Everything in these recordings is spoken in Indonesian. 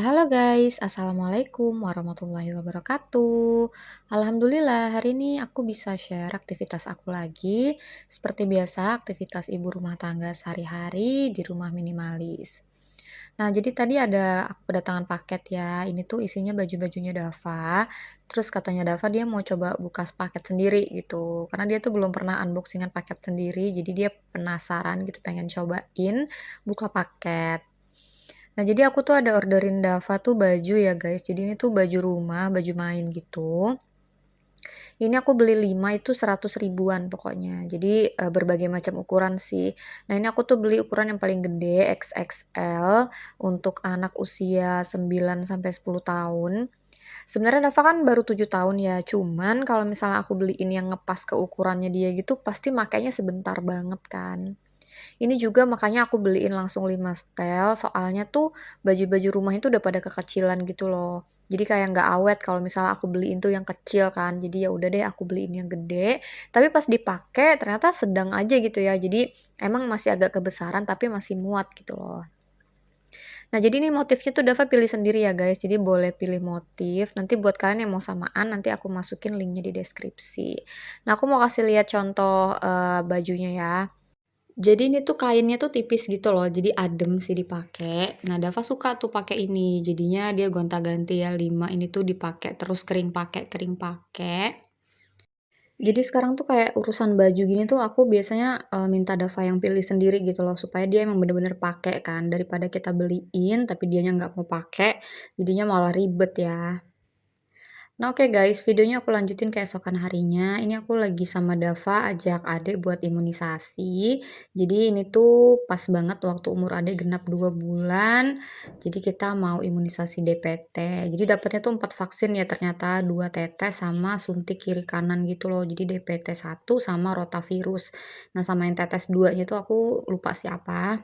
Halo guys, Assalamualaikum warahmatullahi wabarakatuh. Alhamdulillah, hari ini aku bisa share aktivitas aku lagi. Seperti biasa, aktivitas ibu rumah tangga sehari-hari di rumah minimalis. Nah, jadi tadi aku kedatangan paket ya. Ini tuh isinya baju-bajunya Dava. Terus katanya Dava dia mau coba buka paket sendiri gitu. Karena dia tuh belum pernah unboxingan paket sendiri. Jadi dia penasaran gitu pengen cobain buka paket. Nah, jadi aku tuh ada orderin Dava tuh baju ya guys. Jadi ini tuh baju rumah, baju main gitu. Ini aku beli 5 itu 100 ribuan pokoknya. Jadi berbagai macam ukuran sih. Nah, ini aku tuh beli ukuran yang paling gede XXL untuk anak usia 9 sampai 10 tahun. Sebenarnya Dava kan baru 7 tahun ya, cuman kalau misalnya aku beliin yang ngepas ke ukurannya dia gitu pasti makainya sebentar banget kan. Ini juga makanya aku beliin langsung 5 setel, soalnya tuh baju-baju rumah itu udah pada kekecilan gitu loh. Jadi kayak nggak awet kalau misalnya aku beliin tuh yang kecil kan. Jadi ya udah deh aku beliin yang gede, tapi pas dipakai ternyata sedang aja gitu ya. Jadi emang masih agak kebesaran tapi masih muat gitu loh. Nah, jadi ini motifnya tuh Dava pilih sendiri ya guys. Jadi boleh pilih motif. Nanti buat kalian yang mau samaan nanti aku masukin linknya di deskripsi. Nah, aku mau kasih lihat contoh bajunya ya. Jadi ini tuh kainnya tuh tipis gitu loh, jadi adem sih dipakai. Nah, Dava suka tuh pakai ini, jadinya dia gonta-ganti ya 5 ini tuh dipakai terus kering pakai kering pakai. Jadi sekarang tuh kayak urusan baju gini tuh aku biasanya, minta Dava yang pilih sendiri gitu loh, supaya dia emang bener-bener pakai kan, daripada kita beliin tapi dianya nggak mau pakai, jadinya malah ribet ya. Nah, oke guys, videonya aku lanjutin keesokan harinya. Ini aku lagi sama Dava ajak adik buat imunisasi. Jadi ini tuh pas banget waktu umur adik genap 2 bulan. Jadi kita mau imunisasi DPT. Jadi dapatnya tuh 4 vaksin ya ternyata 2 tetes sama suntik kiri kanan gitu loh. Jadi DPT 1 sama rotavirus. Nah, sama yang tetes 2-nya tuh aku lupa siapa.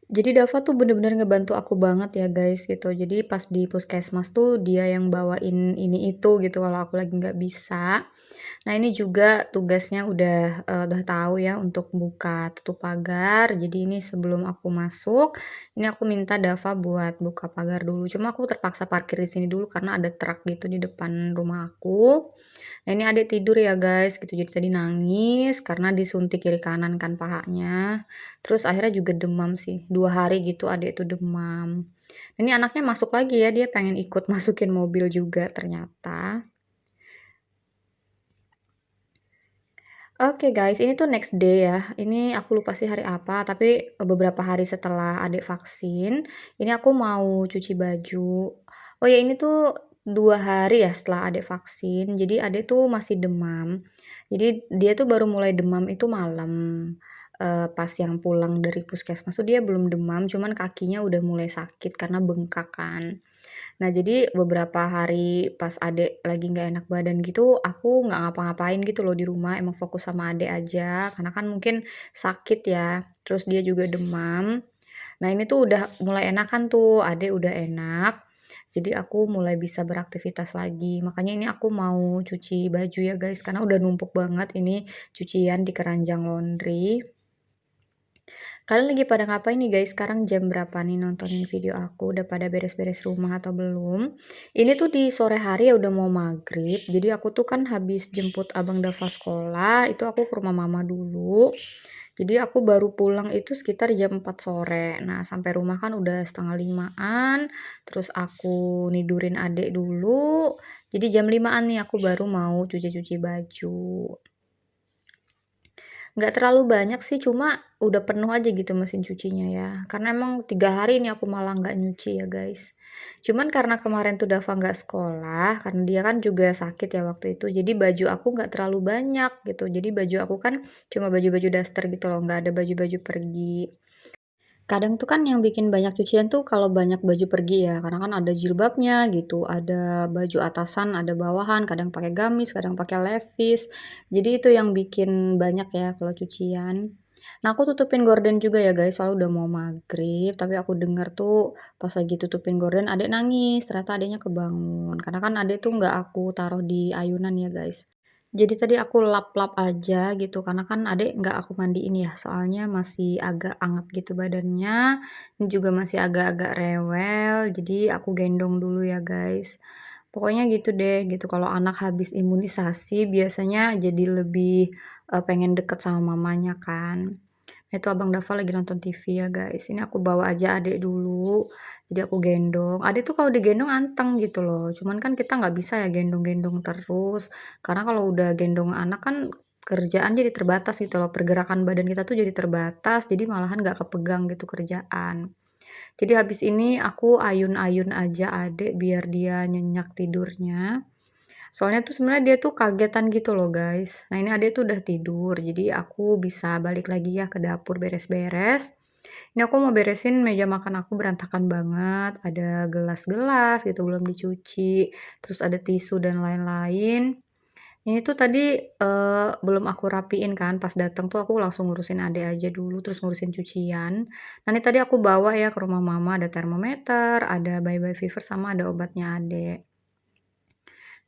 Jadi Dava tuh bener-bener ngebantu aku banget ya guys gitu. Jadi pas di puskesmas tuh dia yang bawain ini itu gitu kalau aku lagi nggak bisa. Nah, ini juga tugasnya udah tahu ya untuk buka tutup pagar. Jadi ini sebelum aku masuk, ini aku minta Dava buat buka pagar dulu. Cuma aku terpaksa parkir di sini dulu karena ada truk gitu di depan rumah aku. Nah, ini adik tidur ya guys gitu, jadi tadi nangis karena disuntik kiri kanan kan pahanya. Terus akhirnya juga demam sih, 2 hari gitu adik itu demam. Ini anaknya masuk lagi ya, dia pengen ikut masukin mobil juga ternyata. Oke guys, ini tuh next day ya. Ini aku lupa sih hari apa, tapi beberapa hari setelah adik vaksin, ini aku mau cuci baju. Oh ya, ini tuh 2 hari ya setelah adik vaksin, jadi adik tuh masih demam. Jadi dia tuh baru mulai demam itu malam, pas yang pulang dari puskesmas tuh dia belum demam, cuman kakinya udah mulai sakit karena bengkak kan. Nah, jadi beberapa hari pas adek lagi nggak enak badan gitu, aku nggak ngapa-ngapain gitu loh di rumah, emang fokus sama adek aja, karena kan mungkin sakit ya, terus dia juga demam. Nah, ini tuh udah mulai enakan tuh, adek udah enak, jadi aku mulai bisa beraktivitas lagi. Makanya ini aku mau cuci baju ya guys, karena udah numpuk banget ini cucian di keranjang laundry. Kalian lagi pada ngapain nih guys? Sekarang jam berapa nih nontonin video aku? Udah pada beres-beres rumah atau belum? Ini tuh di sore hari ya udah mau maghrib. Jadi aku tuh kan habis jemput abang Dava sekolah, itu aku ke rumah mama dulu. Jadi aku baru pulang itu sekitar jam 4 sore. Nah, sampai rumah kan udah setengah limaan. Terus aku nidurin adek dulu. Jadi jam 5-an nih aku baru mau cuci-cuci baju. Nggak terlalu banyak sih, cuma udah penuh aja gitu mesin cucinya ya. Karena emang 3 hari ini aku malah nggak nyuci ya, guys. Cuman karena kemarin tuh Dava nggak sekolah, karena dia kan juga sakit ya waktu itu, jadi baju aku nggak terlalu banyak gitu. Jadi baju aku kan cuma baju-baju daster gitu loh, nggak ada baju-baju pergi. Kadang tuh kan yang bikin banyak cucian tuh kalau banyak baju pergi ya, karena kan ada jilbabnya gitu, ada baju atasan, ada bawahan, kadang pakai gamis, kadang pakai levis. Jadi itu yang bikin banyak ya kalau cucian. Nah, aku tutupin gorden juga ya guys, soalnya udah mau maghrib, tapi aku denger tuh pas lagi tutupin gorden adek nangis, ternyata adeknya kebangun. Karena kan adek tuh nggak aku taruh di ayunan ya guys. Jadi tadi aku lap-lap aja gitu, karena kan adek nggak aku mandiin ya, soalnya masih agak anget gitu badannya, ini juga masih agak-agak rewel, jadi aku gendong dulu ya guys. Pokoknya gitu deh, gitu. Kalau anak habis imunisasi biasanya jadi lebih, pengen deket sama mamanya kan. Nah, itu Abang Dava lagi nonton TV ya, guys. Ini aku bawa aja adek dulu, jadi aku gendong. Adek tuh kalau digendong anteng gitu loh, cuman kan kita nggak bisa ya gendong-gendong terus, karena kalau udah gendong anak kan kerjaan jadi terbatas gitu loh, pergerakan badan kita tuh jadi terbatas, jadi malahan nggak kepegang gitu kerjaan. Jadi habis ini aku ayun-ayun aja adek biar dia nyenyak tidurnya. Soalnya tuh sebenarnya dia tuh kagetan gitu loh guys. Nah ini adek tuh udah tidur, jadi aku bisa balik lagi ya ke dapur beres-beres. Ini aku mau beresin meja makan aku berantakan banget, ada gelas-gelas gitu belum dicuci, terus ada tisu dan lain-lain. Ini tuh tadi, belum aku rapiin kan, pas dateng tuh aku langsung ngurusin adek aja dulu, terus ngurusin cucian. Nah ini tadi aku bawa ya ke rumah mama, ada termometer, ada Bye-Bye Fever, sama ada obatnya adek.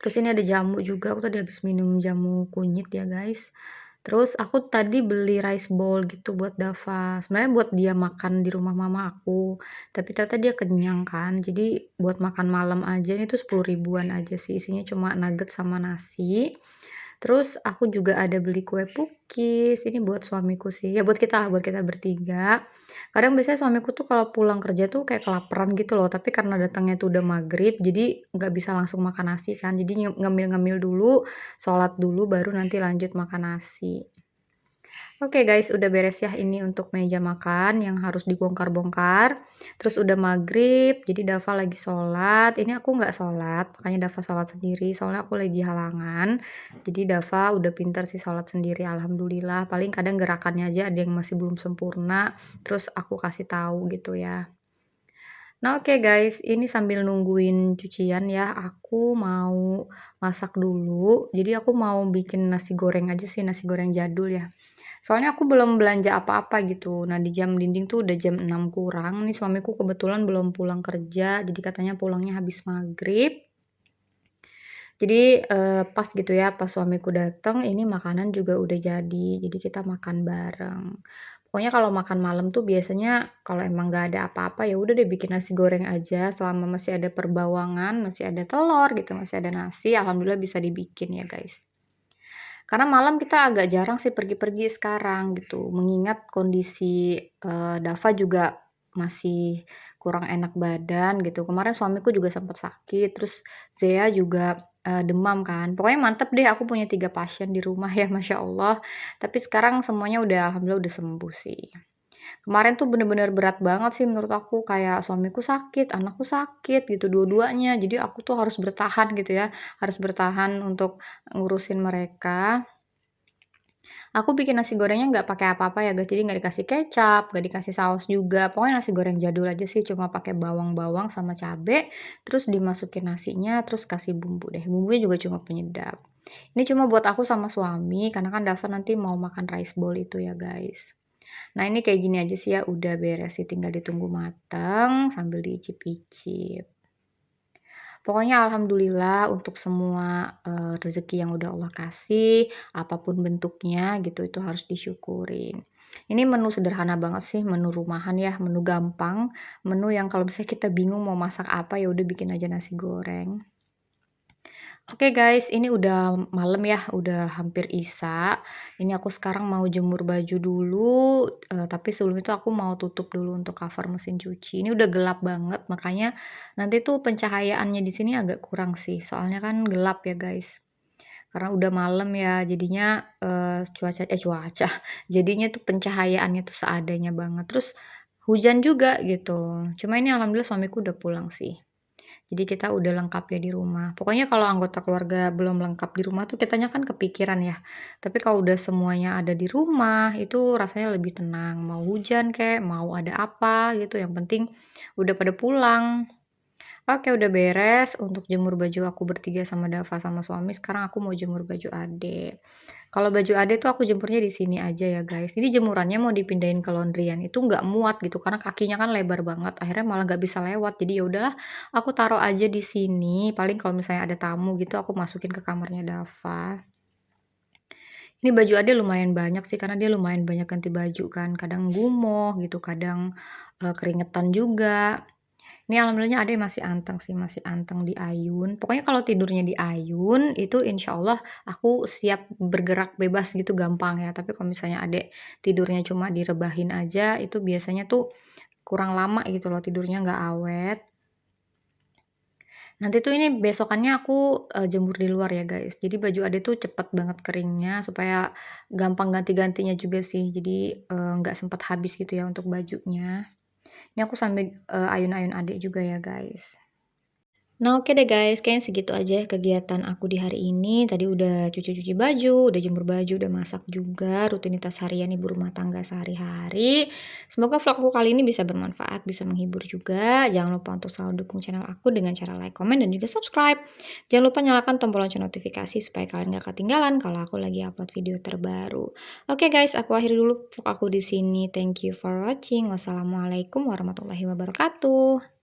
Terus ini ada jamu juga, aku tadi habis minum jamu kunyit ya guys. Terus aku tadi beli rice bowl gitu buat Dava, sebenarnya buat dia makan di rumah mama aku, tapi ternyata dia kenyang kan, jadi buat makan malam aja ini tuh 10 ribuan aja sih, isinya cuma nugget sama nasi. Terus aku juga ada beli kue pukis, ini buat suamiku sih, ya buat kita bertiga. Kadang biasanya suamiku tuh kalau pulang kerja tuh kayak kelaparan gitu loh, tapi karena datangnya tuh udah maghrib, jadi nggak bisa langsung makan nasi kan, jadi ngemil-ngemil dulu, sholat dulu, baru nanti lanjut makan nasi. Oke guys, udah beres ya ini untuk meja makan yang harus dibongkar-bongkar. Terus udah maghrib, jadi Dava lagi sholat. Ini aku nggak sholat, makanya Dava sholat sendiri. Soalnya aku lagi halangan. Jadi Dava udah pintar sih sholat sendiri, alhamdulillah. Paling kadang gerakannya aja ada yang masih belum sempurna. Terus aku kasih tahu gitu ya. Nah oke guys, ini sambil nungguin cucian ya, aku mau masak dulu. Jadi aku mau bikin nasi goreng aja sih, nasi goreng jadul ya. Soalnya aku belum belanja apa-apa gitu. Nah, di jam dinding tuh udah jam 6 kurang. Nih suamiku kebetulan belum pulang kerja, jadi katanya pulangnya habis maghrib. Jadi, pas gitu ya, pas suamiku dateng, ini makanan juga udah jadi. Jadi kita makan bareng. Pokoknya kalau makan malam tuh biasanya kalau emang nggak ada apa-apa, ya udah deh bikin nasi goreng aja selama masih ada perbawangan, masih ada telur gitu, masih ada nasi, alhamdulillah bisa dibikin ya, guys. Karena malam kita agak jarang sih pergi-pergi sekarang gitu, mengingat kondisi, Dava juga masih kurang enak badan gitu. Kemarin suamiku juga sempat sakit, terus Zea juga, demam kan. Pokoknya mantep deh aku punya 3 pasien di rumah ya, Masya Allah. Tapi sekarang semuanya udah alhamdulillah udah sembuh sih. Kemarin tuh bener-bener berat banget sih menurut aku, kayak suamiku sakit, anakku sakit gitu, dua-duanya. Jadi aku tuh harus bertahan gitu ya, harus bertahan untuk ngurusin mereka. Aku bikin nasi gorengnya nggak pakai apa-apa ya guys, jadi nggak dikasih kecap, nggak dikasih saus juga, pokoknya nasi goreng jadul aja sih, cuma pakai bawang-bawang sama cabe, terus dimasukin nasinya, terus kasih bumbu deh, bumbunya juga cuma penyedap. Ini cuma buat aku sama suami, karena kan Dava nanti mau makan rice bowl itu ya guys. Nah ini kayak gini aja sih ya, udah beres sih, tinggal ditunggu mateng sambil diicip-icip. Pokoknya alhamdulillah untuk semua, rezeki yang udah Allah kasih, apapun bentuknya gitu, itu harus disyukurin. Ini menu sederhana banget sih, menu rumahan ya, menu gampang, menu yang kalau misalnya kita bingung mau masak apa, ya udah bikin aja nasi goreng. Oke guys, ini udah malam ya, udah hampir isya. Ini aku sekarang mau jemur baju dulu, tapi sebelum itu aku mau tutup dulu untuk cover mesin cuci. Ini udah gelap banget, makanya nanti tuh pencahayaannya di sini agak kurang sih, soalnya kan gelap ya guys. Karena udah malam ya, jadinya, cuaca, jadinya tuh pencahayaannya tuh seadanya banget. Terus hujan juga gitu, cuma ini alhamdulillah suamiku udah pulang sih. Jadi kita udah lengkap ya di rumah. Pokoknya kalau anggota keluarga belum lengkap di rumah tuh kitanya kan kepikiran ya. Tapi kalau udah semuanya ada di rumah, itu rasanya lebih tenang. Mau hujan kek, mau ada apa gitu, yang penting udah pada pulang. Oke, udah beres untuk jemur baju aku bertiga sama Dava sama suami. Sekarang aku mau jemur baju Ade. Kalau baju Ade tuh aku jemurnya di sini aja ya guys. Jadi jemurannya mau dipindahin ke laundryan itu nggak muat gitu karena kakinya kan lebar banget. Akhirnya malah nggak bisa lewat. Jadi ya udahlah, aku taruh aja di sini. Paling kalau misalnya ada tamu gitu aku masukin ke kamarnya Dava. Ini baju Ade lumayan banyak sih, karena dia lumayan banyak ganti baju kan, kadang gumoh gitu, kadang, keringetan juga. Ini alhamdulillahnya Ade masih anteng sih, masih anteng di ayun. Pokoknya kalau tidurnya di ayun, itu insya Allah aku siap bergerak bebas gitu gampang ya. Tapi kalau misalnya Ade tidurnya cuma direbahin aja, itu biasanya tuh kurang lama gitu loh, tidurnya nggak awet. Nanti tuh ini besokannya aku, jemur di luar ya guys. Jadi baju Ade tuh cepet banget keringnya, supaya gampang ganti-gantinya juga sih. Jadi, nggak sempet habis gitu ya untuk bajunya. Ini aku sambil, ayun-ayun Ade juga ya guys. Nah, oke deh guys, kayaknya segitu aja ya kegiatan aku di hari ini. Tadi udah cuci-cuci baju, udah jemur baju, udah masak juga, rutinitas harian ibu rumah tangga sehari-hari. Semoga vlogku kali ini bisa bermanfaat, bisa menghibur juga. Jangan lupa untuk selalu dukung channel aku dengan cara like, komen, dan juga subscribe. Jangan lupa nyalakan tombol lonceng notifikasi supaya kalian gak ketinggalan kalau aku lagi upload video terbaru. Oke guys, aku akhiri dulu vlog aku di sini. Thank you for watching. Wassalamualaikum warahmatullahi wabarakatuh.